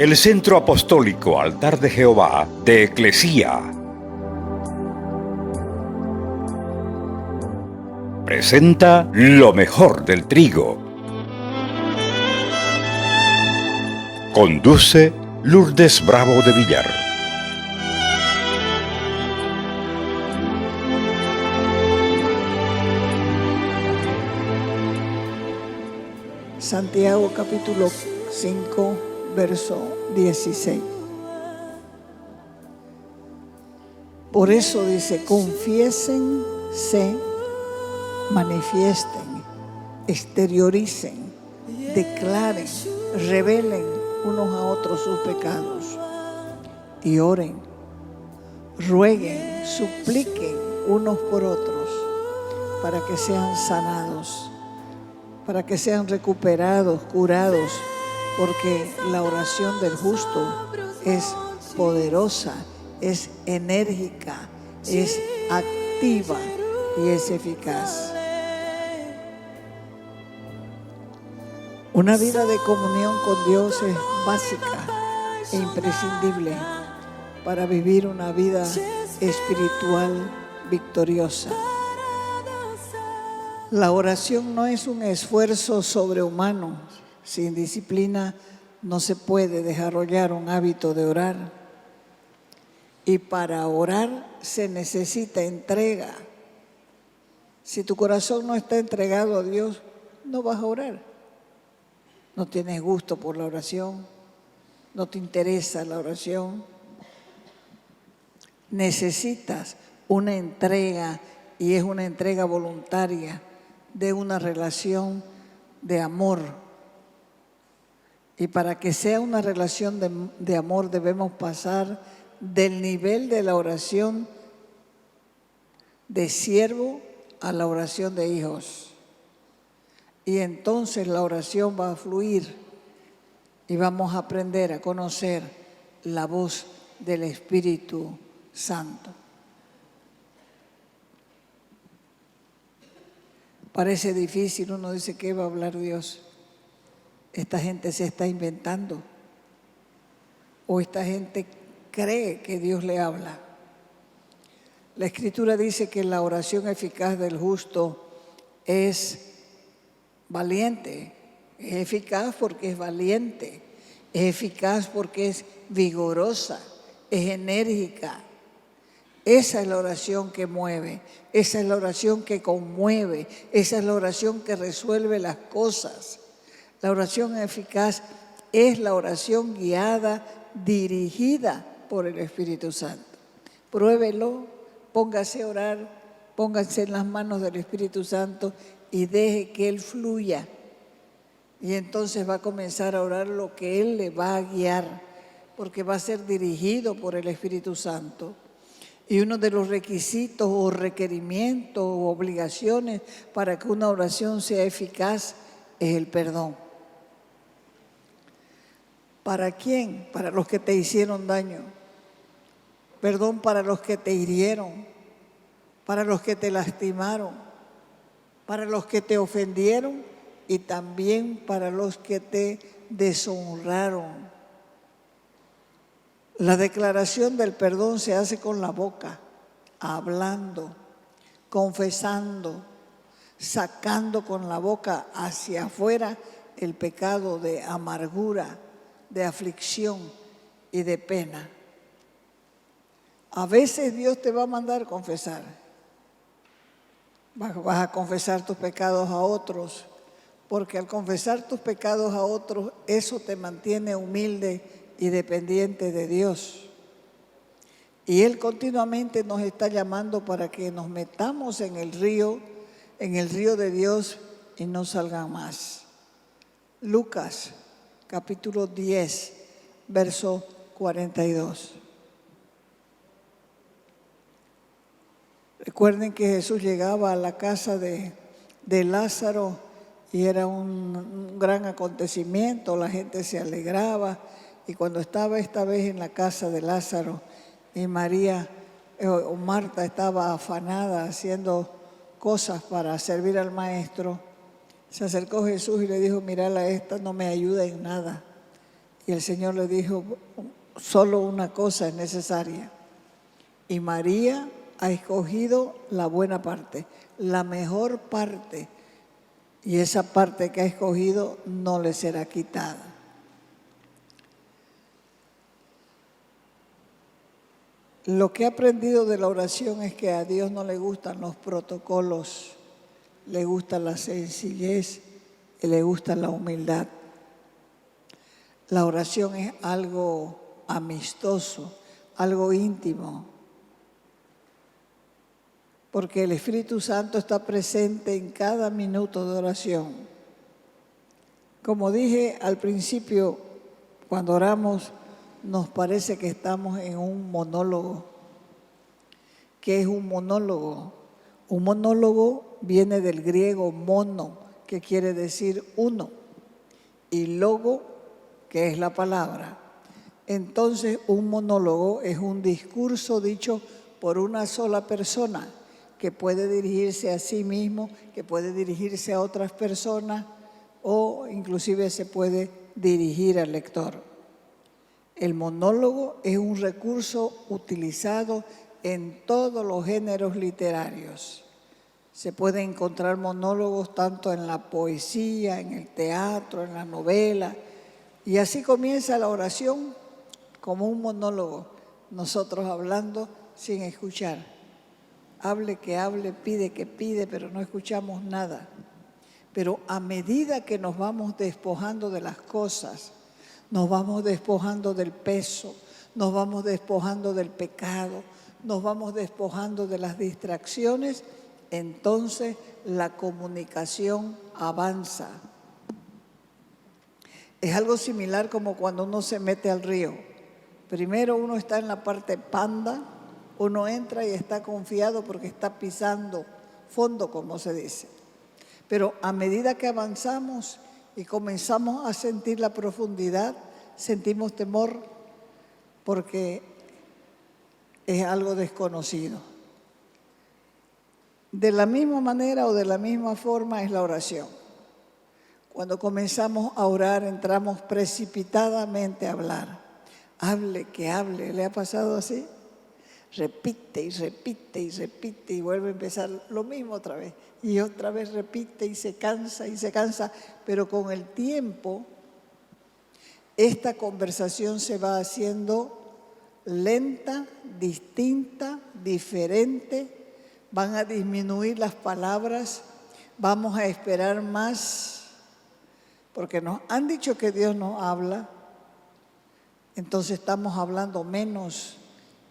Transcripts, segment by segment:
el Centro Apostólico Altar de Jehová de Eclesía presenta lo mejor del trigo. Conduce Lourdes Bravo de Villar. Santiago capítulo 5, verso 16. Por eso dice, confiésense, manifiesten, exterioricen, declaren, revelen unos a otros sus pecados y oren, rueguen, supliquen unos por otros para que sean sanados, para que sean recuperados, curados, porque la oración del justo es poderosa, es enérgica, es activa y es eficaz. Una vida de comunión con Dios es básica e imprescindible para vivir una vida espiritual victoriosa. La oración no es un esfuerzo sobrehumano. Sin disciplina no se puede desarrollar un hábito de orar. Y para orar se necesita entrega. Si tu corazón no está entregado a Dios, no vas a orar. No tienes gusto por la oración, no te interesa la oración. Necesitas una entrega, y es una entrega voluntaria de una relación de amor. Y para que sea una relación de amor debemos pasar del nivel de la oración de siervo a la oración de hijos. Y entonces la oración va a fluir y vamos a aprender a conocer la voz del Espíritu Santo. Parece difícil, uno dice, ¿qué va a hablar Dios? Esta gente se está inventando, o esta gente cree que Dios le habla. La Escritura dice que la oración eficaz del justo es valiente, es eficaz porque es valiente, es eficaz porque es vigorosa, es enérgica. Esa es la oración que mueve, esa es la oración que conmueve, esa es la oración que resuelve las cosas. La oración eficaz es la oración guiada, dirigida por el Espíritu Santo. Pruébelo, póngase a orar, póngase en las manos del Espíritu Santo y deje que Él fluya. Y entonces va a comenzar a orar lo que Él le va a guiar, porque va a ser dirigido por el Espíritu Santo. Y uno de los requisitos o requerimientos o obligaciones para que una oración sea eficaz es el perdón. ¿Para quién? Para los que te hicieron daño. Perdón para los que te hirieron, para los que te lastimaron, para los que te ofendieron y también para los que te deshonraron. La declaración del perdón se hace con la boca, hablando, confesando, sacando con la boca hacia afuera el pecado de amargura, de aflicción y de pena. A veces Dios te va a mandar confesar. Vas a confesar tus pecados a otros, porque al confesar tus pecados a otros, eso te mantiene humilde y dependiente de Dios. Y Él continuamente nos está llamando para que nos metamos en el río de Dios y no salgan más. Lucas capítulo 10, verso 42. Recuerden que Jesús llegaba a la casa de Lázaro y era un gran acontecimiento, la gente se alegraba. Y cuando estaba esta vez en la casa de Lázaro y Marta estaba afanada haciendo cosas para servir al maestro, se acercó Jesús y le dijo, mírala, esta no me ayuda en nada. Y el Señor le dijo, solo una cosa es necesaria. Y María ha escogido la buena parte, la mejor parte. Y esa parte que ha escogido no le será quitada. Lo que he aprendido de la oración es que a Dios no le gustan los protocolos, le gusta la sencillez y le gusta la humildad. La oración es algo amistoso, algo íntimo, porque el Espíritu Santo está presente en cada minuto de oración. Como dije al principio, cuando oramos, nos parece que estamos en un monólogo. ¿Qué es un monólogo? Un monólogo viene del griego mono, que quiere decir uno, y logo, que es la palabra. Entonces, un monólogo es un discurso dicho por una sola persona, que puede dirigirse a sí mismo, que puede dirigirse a otras personas, o inclusive se puede dirigir al lector. El monólogo es un recurso utilizado en todos los géneros literarios. Se pueden encontrar monólogos tanto en la poesía, en el teatro, en la novela. Y así comienza la oración como un monólogo, nosotros hablando sin escuchar. Hable que hable, pide que pide, pero no escuchamos nada. Pero a medida que nos vamos despojando de las cosas, nos vamos despojando del peso, nos vamos despojando del pecado, nos vamos despojando de las distracciones, entonces la comunicación avanza. Es algo similar como cuando uno se mete al río. Primero uno está en la parte panda, uno entra y está confiado porque está pisando fondo, como se dice. Pero a medida que avanzamos y comenzamos a sentir la profundidad, sentimos temor porque es algo desconocido. De la misma manera o de la misma forma es la oración. Cuando comenzamos a orar, entramos precipitadamente a hablar. Hable, que hable. ¿Le ha pasado así? Repite y repite y repite y vuelve a empezar lo mismo otra vez. Y otra vez repite y se cansa, pero con el tiempo esta conversación se va haciendo lenta, distinta, diferente. Van a disminuir las palabras, vamos a esperar más, porque nos han dicho que Dios nos habla, entonces estamos hablando menos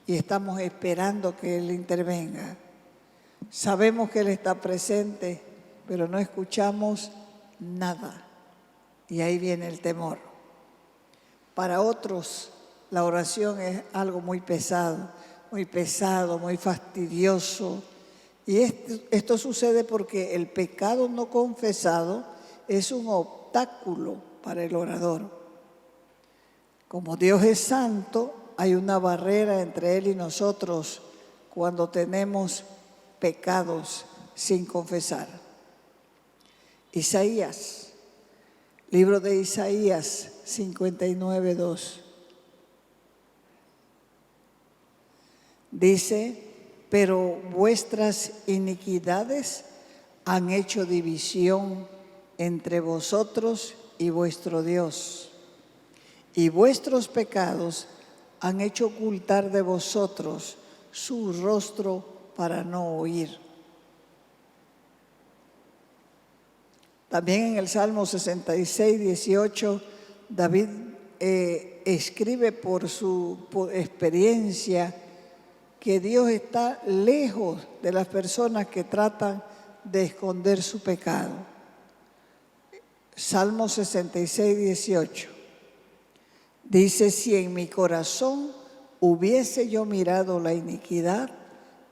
y estamos esperando que Él intervenga. Sabemos que Él está presente, pero no escuchamos nada. Y ahí viene el temor. Para otros, la oración es algo muy pesado, muy fastidioso. Y esto sucede porque el pecado no confesado es un obstáculo para el orador. Como Dios es santo, hay una barrera entre Él y nosotros cuando tenemos pecados sin confesar. Isaías, libro de Isaías 59:2. Dice, pero vuestras iniquidades han hecho división entre vosotros y vuestro Dios, y vuestros pecados han hecho ocultar de vosotros su rostro para no oír. También en el Salmo 66:18, David escribe por su experiencia que Dios está lejos de las personas que tratan de esconder su pecado. Salmo 66:18. Dice, si en mi corazón hubiese yo mirado la iniquidad,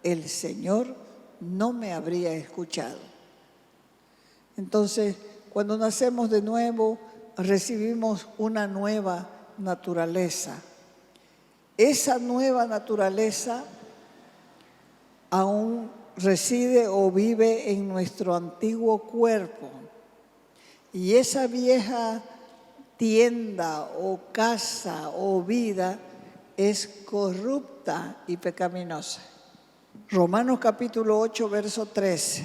el Señor no me habría escuchado. Entonces, cuando nacemos de nuevo, recibimos una nueva naturaleza. Esa nueva naturaleza aún reside o vive en nuestro antiguo cuerpo. Y esa vieja tienda o casa o vida es corrupta y pecaminosa. Romanos capítulo 8, verso 13.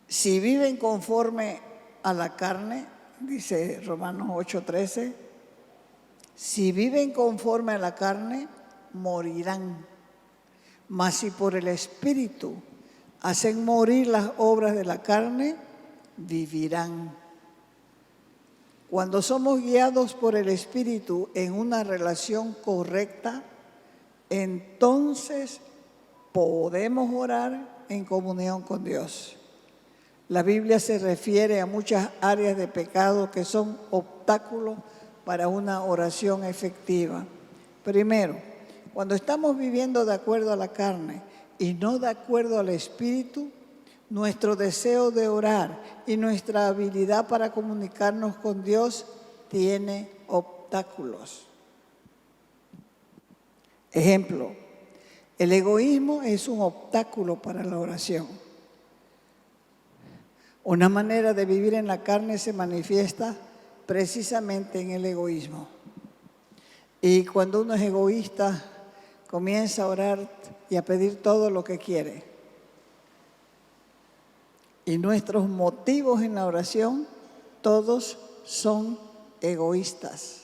Si viven conforme a la carne, dice Romanos 8, 13, si viven conforme a la carne, morirán. Mas si por el Espíritu hacen morir las obras de la carne, vivirán. Cuando somos guiados por el Espíritu en una relación correcta, entonces podemos orar en comunión con Dios. La Biblia se refiere a muchas áreas de pecado que son obstáculos para una oración efectiva. Primero, cuando estamos viviendo de acuerdo a la carne y no de acuerdo al Espíritu, nuestro deseo de orar y nuestra habilidad para comunicarnos con Dios tiene obstáculos. Ejemplo, el egoísmo es un obstáculo para la oración. Una manera de vivir en la carne se manifiesta precisamente en el egoísmo. Y cuando uno es egoísta, comienza a orar y a pedir todo lo que quiere. Y nuestros motivos en la oración, todos son egoístas.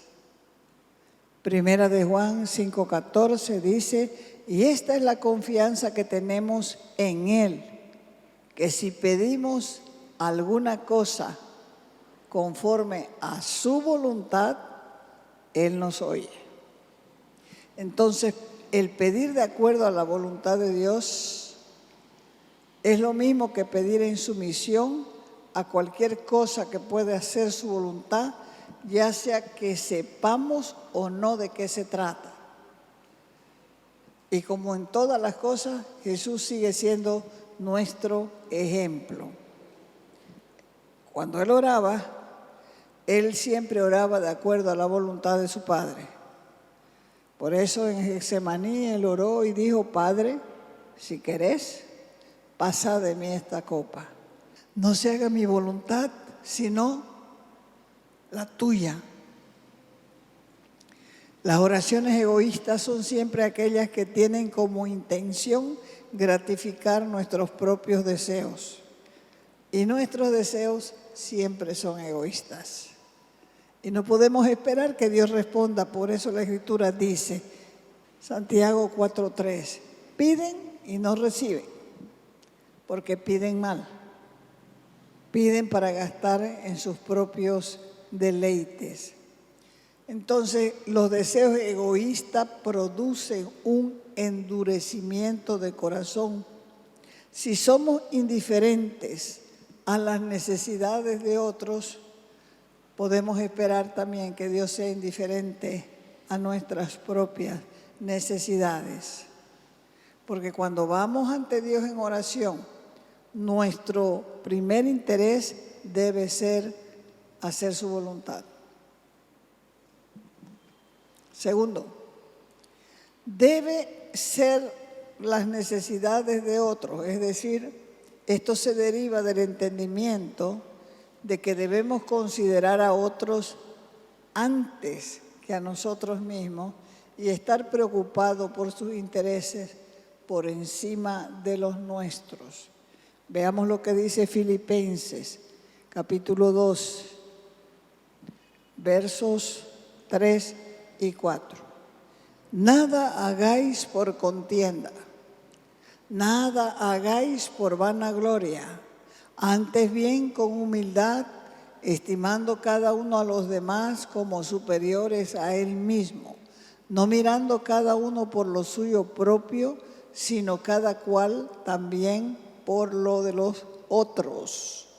Primera de Juan 5:14 dice, y esta es la confianza que tenemos en Él, que si pedimos alguna cosa conforme a su voluntad, Él nos oye. Entonces, el pedir de acuerdo a la voluntad de Dios es lo mismo que pedir en sumisión a cualquier cosa que pueda hacer su voluntad, ya sea que sepamos o no de qué se trata. Y como en todas las cosas, Jesús sigue siendo nuestro ejemplo. Cuando Él oraba, Él siempre oraba de acuerdo a la voluntad de su Padre. Por eso en Getsemaní Él oró y dijo, Padre, si querés, pasa de mí esta copa. No se haga mi voluntad, sino la tuya. Las oraciones egoístas son siempre aquellas que tienen como intención gratificar nuestros propios deseos. Y nuestros deseos siempre son egoístas. Y no podemos esperar que Dios responda. Por eso la Escritura dice, Santiago 4:3, piden y no reciben, porque piden mal. Piden para gastar en sus propios deleites. Entonces, los deseos egoístas producen un endurecimiento de corazón. Si somos indiferentes a las necesidades de otros, podemos esperar también que Dios sea indiferente a nuestras propias necesidades. Porque cuando vamos ante Dios en oración, nuestro primer interés debe ser hacer su voluntad. Segundo, debe ser las necesidades de otros, es decir, esto se deriva del entendimiento de que debemos considerar a otros antes que a nosotros mismos y estar preocupados por sus intereses por encima de los nuestros. Veamos lo que dice Filipenses, capítulo 2, versos 3 y 4. Nada hagáis por contienda, nada hagáis por vanagloria, antes bien con humildad, estimando cada uno a los demás como superiores a él mismo, no mirando cada uno por lo suyo propio, sino cada cual también por lo de los otros.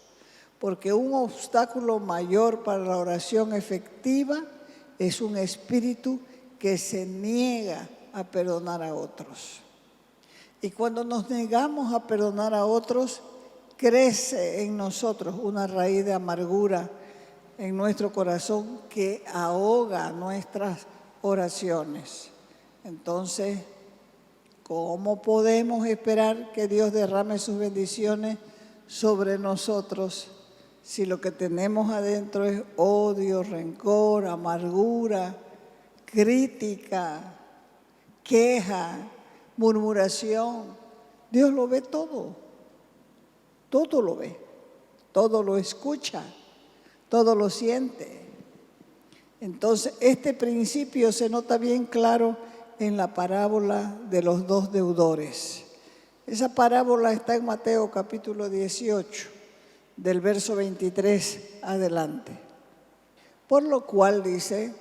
Porque un obstáculo mayor para la oración efectiva es un espíritu que se niega a perdonar a otros. Y cuando nos negamos a perdonar a otros, crece en nosotros una raíz de amargura en nuestro corazón que ahoga nuestras oraciones. Entonces, ¿cómo podemos esperar que Dios derrame sus bendiciones sobre nosotros si lo que tenemos adentro es odio, rencor, amargura, crítica, queja, murmuración? Dios lo ve todo, todo lo ve, todo lo escucha, todo lo siente. Entonces, este principio se nota bien claro en la parábola de los dos deudores. Esa parábola está en Mateo capítulo 18, del verso 23 adelante. Por lo cual dice,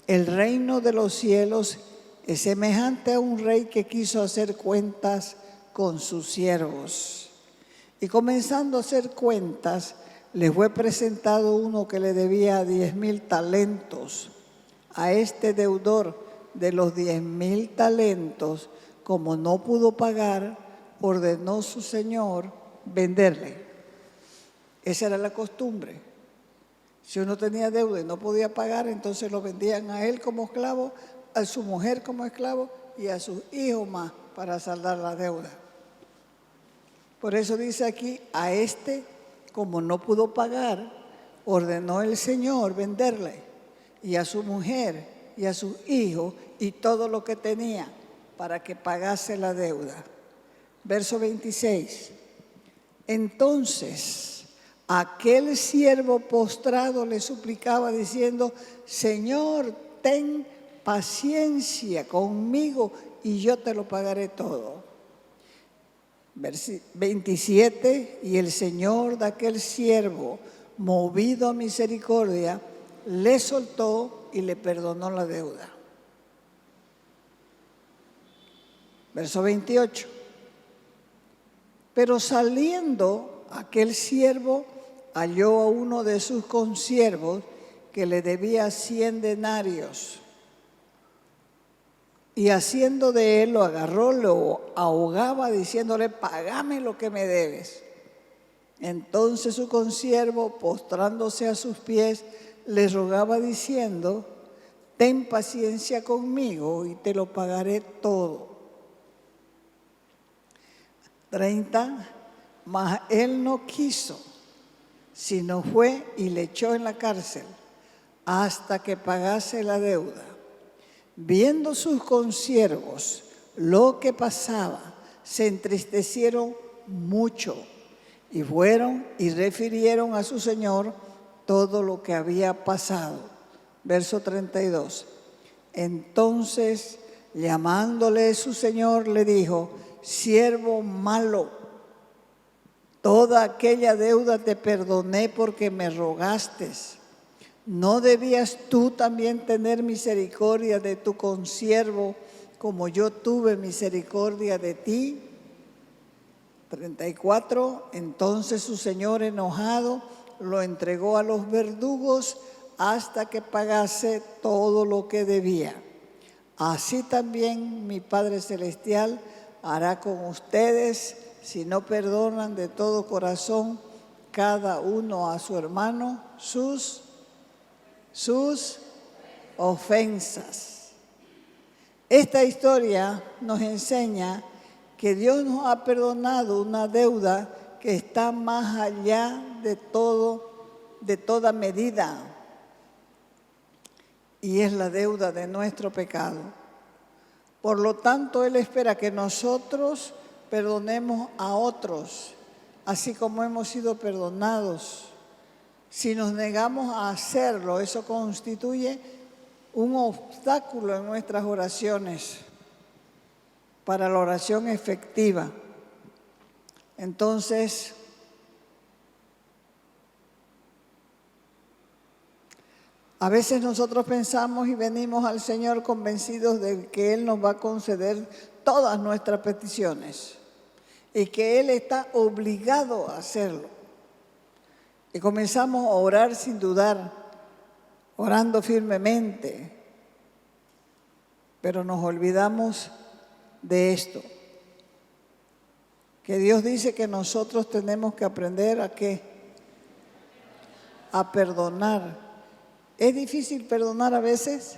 el reino de los cielos es semejante a un rey que quiso hacer cuentas con sus siervos. Y comenzando a hacer cuentas, le fue presentado uno que le debía 10,000 talentos. A este deudor de los 10,000 talentos, como no pudo pagar, ordenó su señor venderle. Esa era la costumbre. Si uno tenía deuda y no podía pagar, entonces lo vendían a él como esclavo, a su mujer como esclavo y a sus hijos más para saldar la deuda. Por eso dice aquí, a este, como no pudo pagar, ordenó el Señor venderle, y a su mujer y a sus hijos y todo lo que tenía para que pagase la deuda. Verso 26. Entonces, aquel siervo postrado le suplicaba diciendo, Señor, ten paciencia conmigo y yo te lo pagaré todo. 27, y el Señor de aquel siervo, movido a misericordia, le soltó y le perdonó la deuda. Verso 28. Pero saliendo aquel siervo, halló a uno de sus consiervos que le debía 100 denarios. Y haciendo de él, lo agarró, lo ahogaba diciéndole, págame lo que me debes. Entonces su consiervo, postrándose a sus pies, le rogaba diciendo, ten paciencia conmigo y te lo pagaré todo. 30, mas él no quiso, sino fue y le echó en la cárcel hasta que pagase la deuda. Viendo sus consiervos lo que pasaba, se entristecieron mucho y fueron y refirieron a su señor todo lo que había pasado. Verso 32. Entonces, llamándole su señor, le dijo, siervo malo, toda aquella deuda te perdoné porque me rogaste. ¿No debías tú también tener misericordia de tu consiervo como yo tuve misericordia de ti? 34. Entonces su señor enojado lo entregó a los verdugos hasta que pagase todo lo que debía. Así también mi Padre Celestial hará con ustedes si no perdonan de todo corazón cada uno a su hermano sus ofensas. Esta historia nos enseña que Dios nos ha perdonado una deuda que está más allá de toda medida, y es la deuda de nuestro pecado. Por lo tanto, Él espera que nosotros perdonemos a otros, así como hemos sido perdonados. Si nos negamos a hacerlo, eso constituye un obstáculo en nuestras oraciones para la oración efectiva. Entonces, a veces nosotros pensamos y venimos al Señor convencidos de que Él nos va a conceder todas nuestras peticiones y que Él está obligado a hacerlo. Y comenzamos a orar sin dudar, orando firmemente, pero nos olvidamos de esto, que Dios dice que nosotros tenemos que aprender a ¿qué? A perdonar. ¿Es difícil perdonar a veces?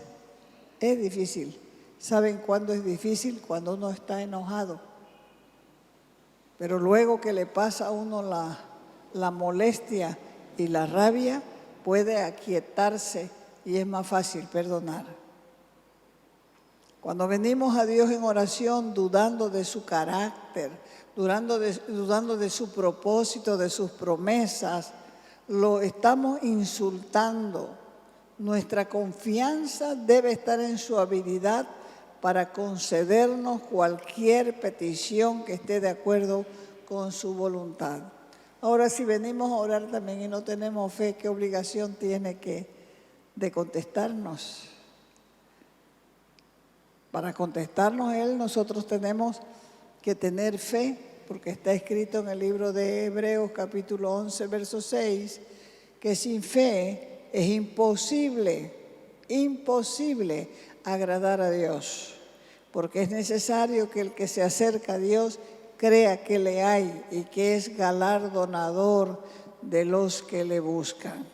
Es difícil. ¿Saben cuándo es difícil? Cuando uno está enojado. Pero luego que le pasa a uno la molestia y la rabia puede aquietarse y es más fácil perdonar. Cuando venimos a Dios en oración dudando de su carácter, dudando de su propósito, de sus promesas, lo estamos insultando. Nuestra confianza debe estar en su habilidad para concedernos cualquier petición que esté de acuerdo con su voluntad. Ahora, si venimos a orar también y no tenemos fe, ¿qué obligación tiene de contestarnos? Para contestarnos Él, nosotros tenemos que tener fe, porque está escrito en el libro de Hebreos capítulo 11, verso 6, que sin fe es imposible agradar a Dios, porque es necesario que el que se acerca a Dios crea que le hay y que es galardonador de los que le buscan.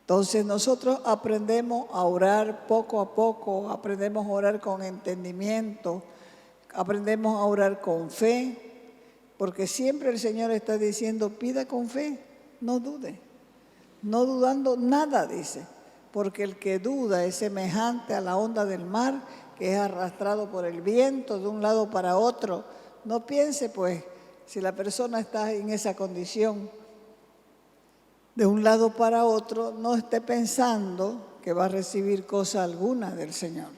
Entonces nosotros aprendemos a orar poco a poco, aprendemos a orar con entendimiento, aprendemos a orar con fe, porque siempre el Señor está diciendo, pida con fe, no dude, no dudando nada, dice, porque el que duda es semejante a la onda del mar que es arrastrado por el viento de un lado para otro. No piense pues, si la persona está en esa condición, de un lado para otro, no esté pensando que va a recibir cosa alguna del Señor.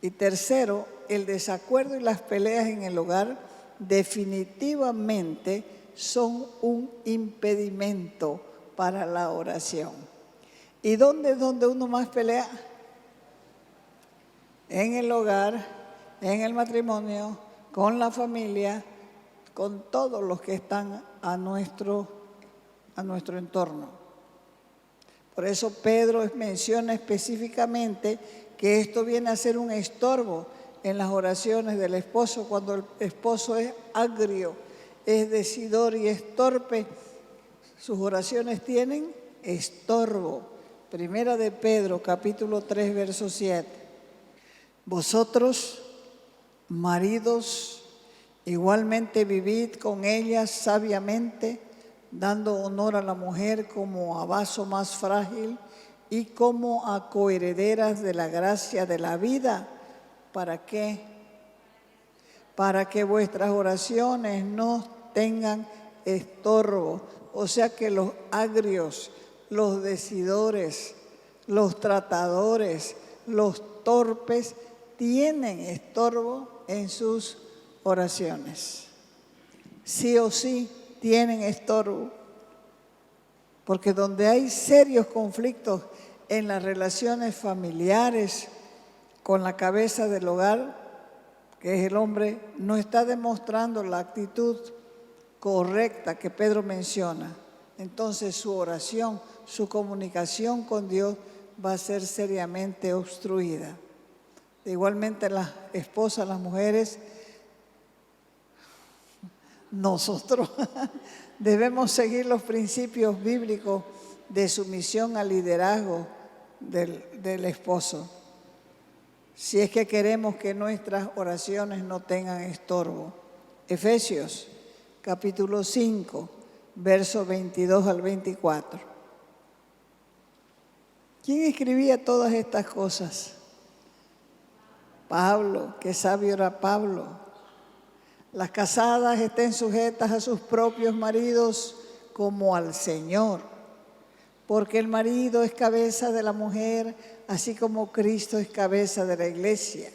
Y tercero, el desacuerdo y las peleas en el hogar definitivamente son un impedimento para la oración. ¿Y dónde es donde uno más pelea? En el hogar, en el matrimonio, con la familia, con todos los que están a nuestro entorno. Por eso Pedro menciona específicamente que esto viene a ser un estorbo en las oraciones del esposo. Cuando el esposo es agrio, es decidor y es torpe, sus oraciones tienen estorbo. Primera de Pedro, capítulo 3, verso 7. Vosotros, maridos, igualmente vivid con ellas sabiamente, dando honor a la mujer como a vaso más frágil y como a coherederas de la gracia de la vida. ¿Para qué? Para que vuestras oraciones no tengan estorbo. O sea que los agrios, los decidores, los tratadores, los torpes tienen estorbo en sus oraciones. Sí o sí tienen estorbo, porque donde hay serios conflictos en las relaciones familiares con la cabeza del hogar, que es el hombre, no está demostrando la actitud correcta que Pedro menciona. Entonces su oración, su comunicación con Dios va a ser seriamente obstruida. Igualmente las esposas, las mujeres, nosotros debemos seguir los principios bíblicos de sumisión al liderazgo del esposo, si es que queremos que nuestras oraciones no tengan estorbo. Efesios, capítulo 5, versos 22 al 24. ¿Quién escribía todas estas cosas? Pablo, qué sabio era Pablo. Las casadas estén sujetas a sus propios maridos como al Señor, porque el marido es cabeza de la mujer, así como Cristo es cabeza de la iglesia,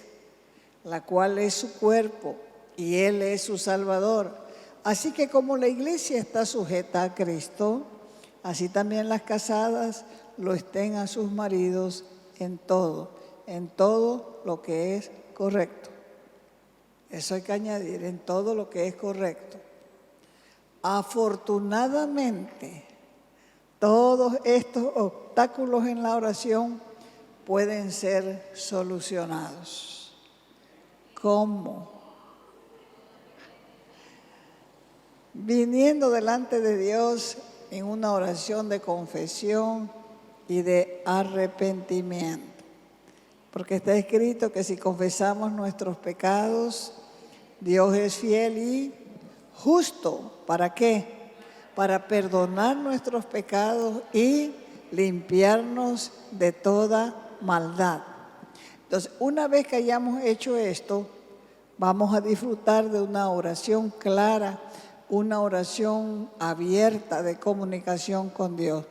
la cual es su cuerpo y Él es su Salvador. Así que como la iglesia está sujeta a Cristo, así también las casadas lo estén a sus maridos en todo lo que es correcto. Eso hay que añadir, en todo lo que es correcto. Afortunadamente, todos estos obstáculos en la oración pueden ser solucionados. ¿Cómo? Viniendo delante de Dios en una oración de confesión y de arrepentimiento. Porque está escrito que si confesamos nuestros pecados, Dios es fiel y justo. ¿Para qué? para perdonar nuestros pecados y limpiarnos de toda maldad. Entonces, una vez que hayamos hecho esto, vamos a disfrutar de una oración clara, una oración abierta de comunicación con Dios.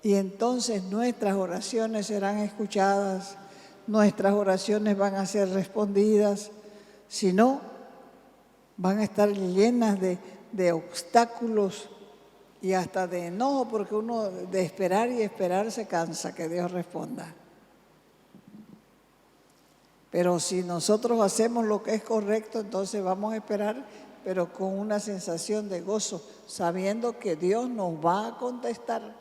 Y entonces nuestras oraciones serán escuchadas, nuestras oraciones van a ser respondidas, si no, van a estar llenas de obstáculos y hasta de enojo, porque uno de esperar y esperar se cansa que Dios responda. Pero si nosotros hacemos lo que es correcto, entonces vamos a esperar, pero con una sensación de gozo, sabiendo que Dios nos va a contestar.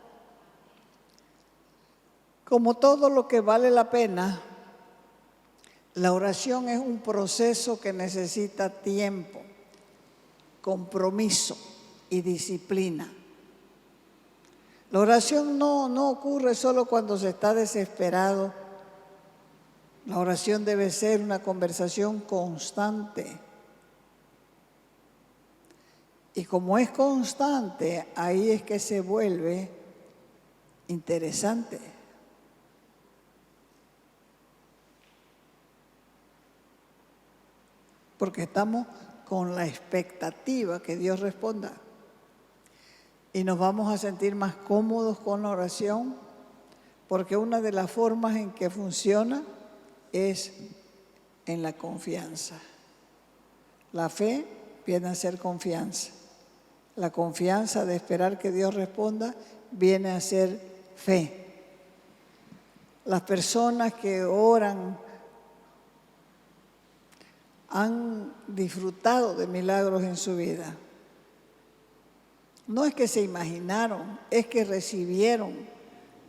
Como todo lo que vale la pena, la oración es un proceso que necesita tiempo, compromiso y disciplina. La oración no ocurre solo cuando se está desesperado. La oración debe ser una conversación constante. Y como es constante, ahí es que se vuelve interesante. Porque estamos con la expectativa que Dios responda. Y nos vamos a sentir más cómodos con la oración, porque una de las formas en que funciona es en la confianza. La fe viene a ser confianza. La confianza de esperar que Dios responda viene a ser fe. Las personas que oran han disfrutado de milagros en su vida. No es que se imaginaron, es que recibieron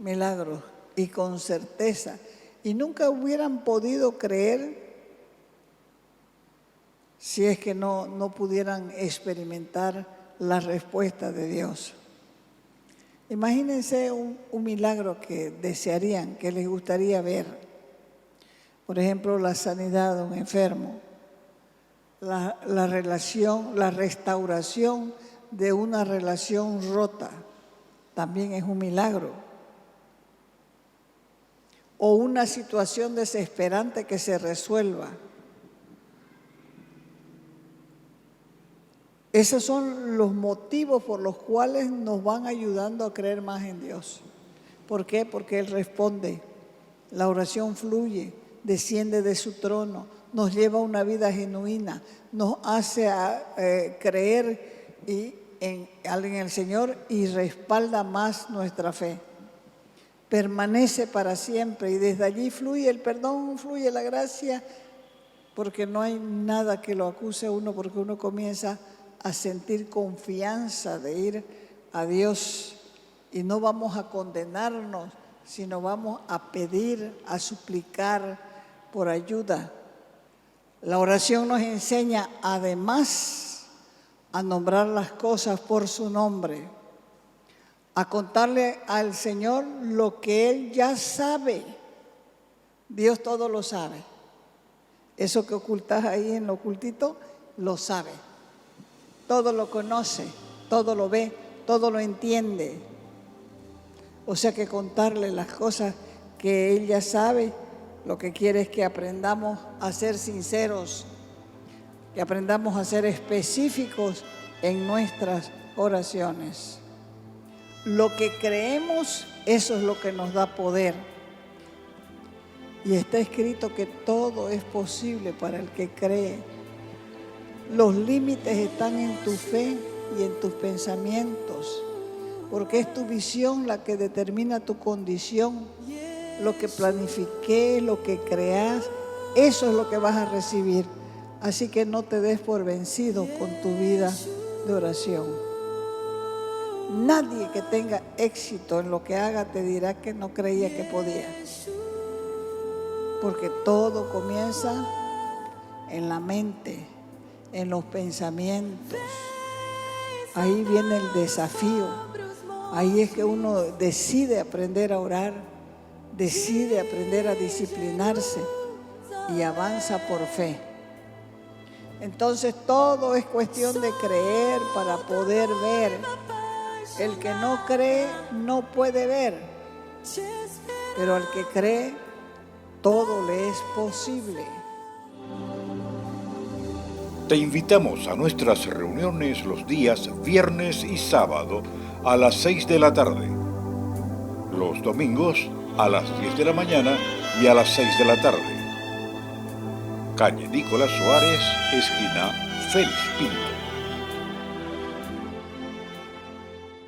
milagros y con certeza. Y nunca hubieran podido creer si es que no pudieran experimentar la respuesta de Dios. Imagínense un milagro que desearían, que les gustaría ver. Por ejemplo, la sanidad de un enfermo, la restauración de una relación rota, también es un milagro. O una situación desesperante que se resuelva. Esos son los motivos por los cuales nos van ayudando a creer más en Dios. ¿Por qué? Porque Él responde, la oración fluye, desciende de su trono, nos lleva a una vida genuina, nos hace creer en el Señor y respalda más nuestra fe. Permanece para siempre y desde allí fluye el perdón, fluye la gracia, porque no hay nada que lo acuse a uno, porque uno comienza a sentir confianza de ir a Dios y no vamos a condenarnos, sino vamos a pedir, a suplicar por ayuda. La oración nos enseña además a nombrar las cosas por su nombre, a contarle al Señor lo que Él ya sabe. Dios todo lo sabe. Eso que ocultas ahí en lo ocultito, lo sabe. Todo lo conoce, todo lo ve, todo lo entiende. O sea que contarle las cosas que Él ya sabe, lo que quiere es que aprendamos a ser sinceros, que aprendamos a ser específicos en nuestras oraciones. Lo que creemos, eso es lo que nos da poder. Y está escrito que todo es posible para el que cree. Los límites están en tu fe y en tus pensamientos, porque es tu visión la que determina tu condición. Lo que planifiques, lo que creas, eso es lo que vas a recibir. Así que no te des por vencido con tu vida de oración. Nadie que tenga éxito en lo que haga te dirá que no creía que podía. Porque todo comienza en la mente, en los pensamientos. Ahí viene el desafío. Ahí es que uno decide aprender a orar, decide aprender a disciplinarse y avanza por fe. Entonces todo es cuestión de creer para poder ver. El que no cree no puede ver, pero al que cree todo le es posible. Te invitamos a nuestras reuniones los días viernes y sábado a las 6 de la tarde. Los domingos a las 10 de la mañana y a las 6 de la tarde. Calle Nicolás Suárez, esquina Félix Pinto.